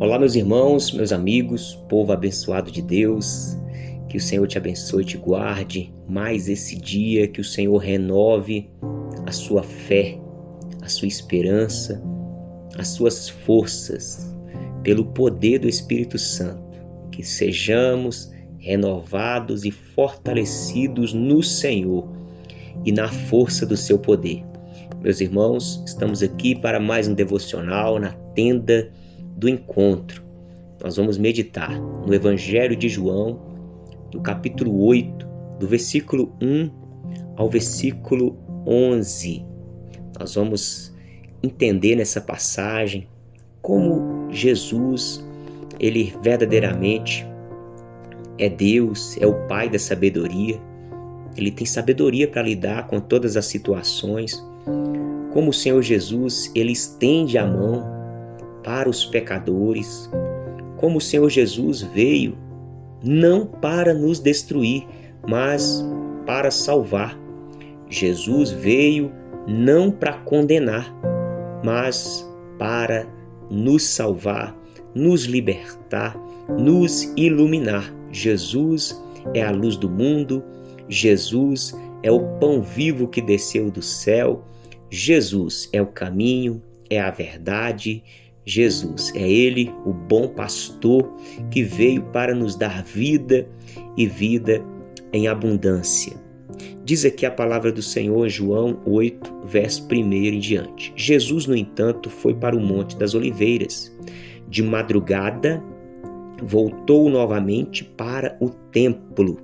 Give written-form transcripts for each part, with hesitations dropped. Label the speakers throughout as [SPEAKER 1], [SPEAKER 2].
[SPEAKER 1] Olá, meus irmãos, meus amigos, povo abençoado de Deus, que o Senhor te abençoe e te guarde mais esse dia, que o Senhor renove a sua fé, a sua esperança, as suas forças, pelo poder do Espírito Santo, que sejamos renovados e fortalecidos no Senhor e na força do seu poder. Meus irmãos, estamos aqui para mais um devocional na tenda do encontro. Nós vamos meditar no Evangelho de João, no capítulo 8, do versículo 1 ao versículo 11. Nós vamos entender nessa passagem como Jesus, ele verdadeiramente é Deus, é o Pai da sabedoria. Ele tem sabedoria para lidar com todas as situações. Como o Senhor Jesus, ele estende a mão para os pecadores. Como o Senhor Jesus veio não para nos destruir, mas para salvar. Jesus veio não para condenar, mas para nos salvar, nos libertar, nos iluminar. Jesus é a luz do mundo. Jesus é o pão vivo que desceu do céu. Jesus é o caminho, é a verdade. Jesus é Ele, o bom pastor, que veio para nos dar vida e vida em abundância. Diz aqui a palavra do Senhor, João 8, verso 1 em diante. Jesus, no entanto, foi para o Monte das Oliveiras. De madrugada, voltou novamente para o templo.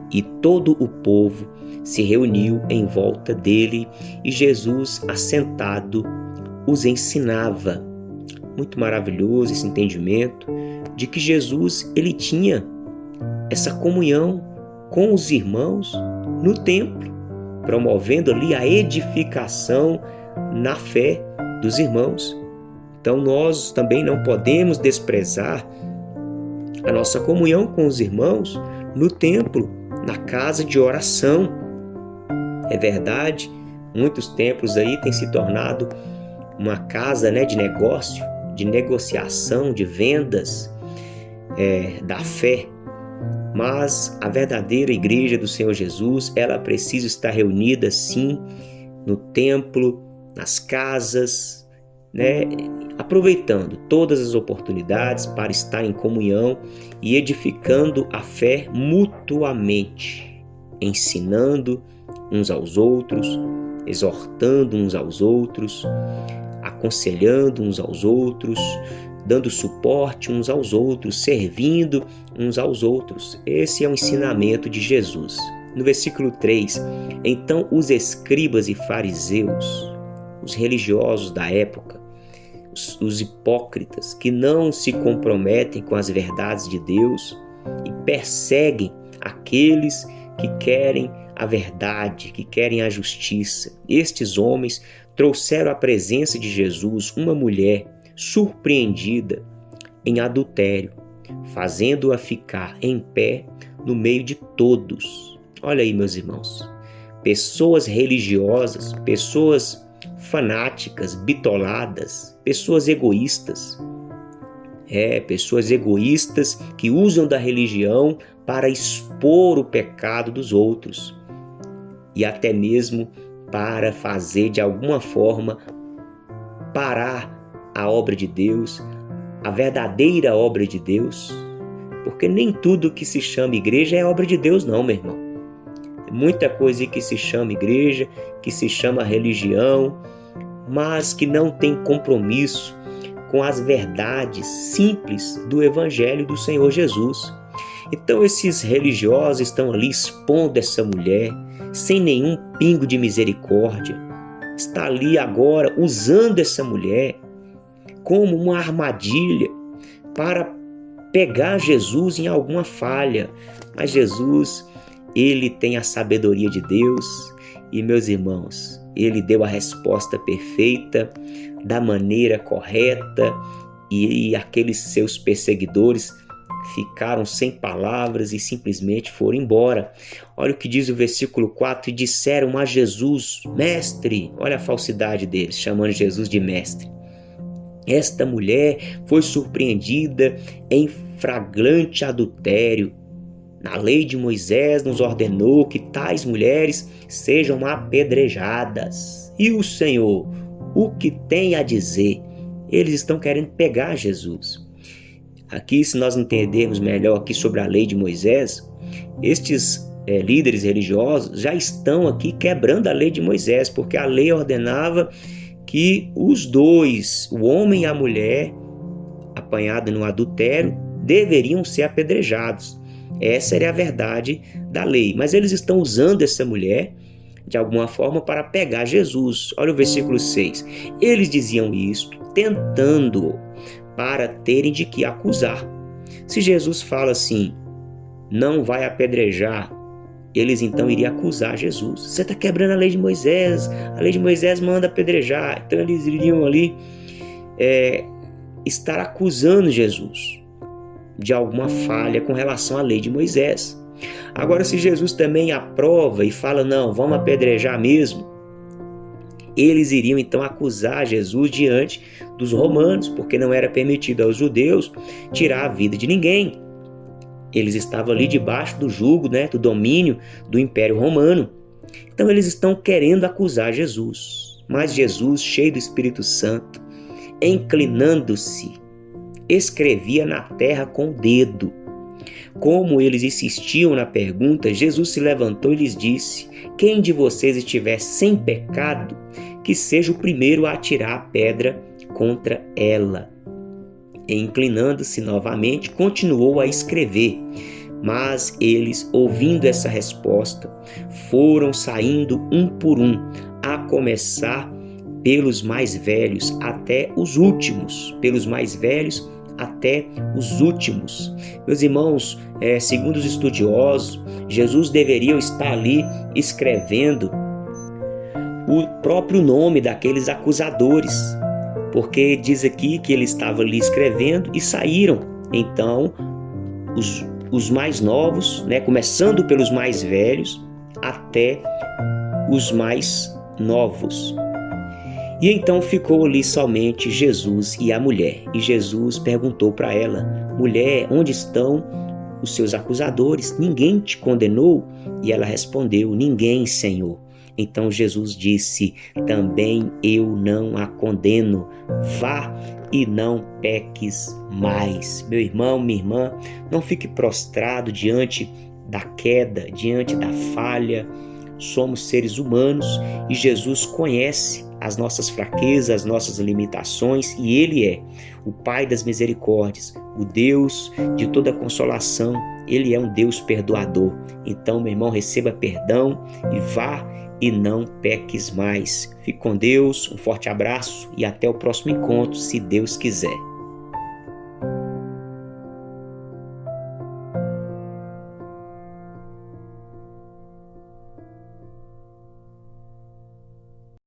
[SPEAKER 1] E todo o povo se reuniu em volta dele e Jesus, assentado, os ensinava. Muito maravilhoso esse entendimento de que Jesus, ele tinha essa comunhão com os irmãos no templo, promovendo ali a edificação na fé dos irmãos. Então nós também não podemos desprezar a nossa comunhão com os irmãos no templo, na casa de oração. É verdade, muitos templos aí têm se tornado uma casa, de negócio, de negociação, de vendas da fé. Mas a verdadeira igreja do Senhor Jesus, ela precisa estar reunida sim no templo, nas casas, aproveitando todas as oportunidades para estar em comunhão e edificando a fé mutuamente, ensinando uns aos outros, exortando uns aos outros, aconselhando uns aos outros, dando suporte uns aos outros, servindo uns aos outros. Esse é o ensinamento de Jesus. No versículo 3, então os escribas e fariseus, os religiosos da época, os hipócritas que não se comprometem com as verdades de Deus e perseguem aqueles que querem a verdade, que querem a justiça. Estes homens trouxeram à presença de Jesus uma mulher surpreendida em adultério, fazendo-a ficar em pé no meio de todos. Olha aí, meus irmãos, pessoas religiosas, pessoas fanáticas, bitoladas, pessoas egoístas. Pessoas egoístas que usam da religião para expor o pecado dos outros e até mesmo para fazer de alguma forma parar a obra de Deus, a verdadeira obra de Deus, porque nem tudo que se chama igreja é obra de Deus não, meu irmão. Tem muita coisa que se chama igreja, que se chama religião, mas que não tem compromisso com as verdades simples do Evangelho do Senhor Jesus. Então esses religiosos estão ali expondo essa mulher sem nenhum pingo de misericórdia. Está ali agora usando essa mulher como uma armadilha para pegar Jesus em alguma falha. Mas Jesus, ele tem a sabedoria de Deus e, meus irmãos, ele deu a resposta perfeita, da maneira correta, e aqueles seus perseguidores ficaram sem palavras e simplesmente foram embora. Olha o que diz o versículo 4: e disseram a Jesus: mestre. Olha a falsidade deles, chamando Jesus de mestre. Esta mulher foi surpreendida em flagrante adultério. Na lei de Moisés nos ordenou que tais mulheres sejam apedrejadas. E o Senhor, o que tem a dizer? Eles estão querendo pegar Jesus. Aqui, se nós entendermos melhor aqui sobre a lei de Moisés, estes líderes religiosos já estão aqui quebrando a lei de Moisés, porque a lei ordenava que os dois, o homem e a mulher, apanhados no adultério, deveriam ser apedrejados. Essa era a verdade da lei. Mas eles estão usando essa mulher, de alguma forma, para pegar Jesus. Olha o versículo 6. Eles diziam isto, tentando-o, para terem de que acusar. Se Jesus fala assim, não vai apedrejar, eles então iriam acusar Jesus. Você está quebrando a lei de Moisés, a lei de Moisés manda apedrejar. Então eles iriam ali estar acusando Jesus de alguma falha com relação à lei de Moisés. Agora, se Jesus também aprova e fala, não, vamos apedrejar mesmo, eles iriam então acusar Jesus diante dos romanos, porque não era permitido aos judeus tirar a vida de ninguém. Eles estavam ali debaixo do jugo, do domínio do Império Romano. Então eles estão querendo acusar Jesus. Mas Jesus, cheio do Espírito Santo, inclinando-se, escrevia na terra com o dedo. Como eles insistiam na pergunta, Jesus se levantou e lhes disse, quem de vocês estiver sem pecado, que seja o primeiro a atirar a pedra contra ela. E inclinando-se novamente, continuou a escrever. Mas eles, ouvindo essa resposta, foram saindo um por um, a começar pelos mais velhos até os últimos. Meus irmãos, segundo os estudiosos, Jesus deveria estar ali escrevendo o próprio nome daqueles acusadores, porque diz aqui que ele estava ali escrevendo e saíram. Então, os mais novos, começando pelos mais velhos até os mais novos. E então ficou ali somente Jesus e a mulher. E Jesus perguntou para ela, mulher, onde estão os seus acusadores? Ninguém te condenou? E ela respondeu, ninguém, Senhor. Então Jesus disse, também eu não a condeno, vá e não peques mais. Meu irmão, minha irmã, não fique prostrado diante da queda, diante da falha. Somos seres humanos e Jesus conhece as nossas fraquezas, as nossas limitações, e Ele é o Pai das misericórdias, o Deus de toda consolação. Ele é um Deus perdoador. Então, meu irmão, receba perdão e vá e não peques mais. Fique com Deus, um forte abraço e até o próximo encontro, se Deus quiser.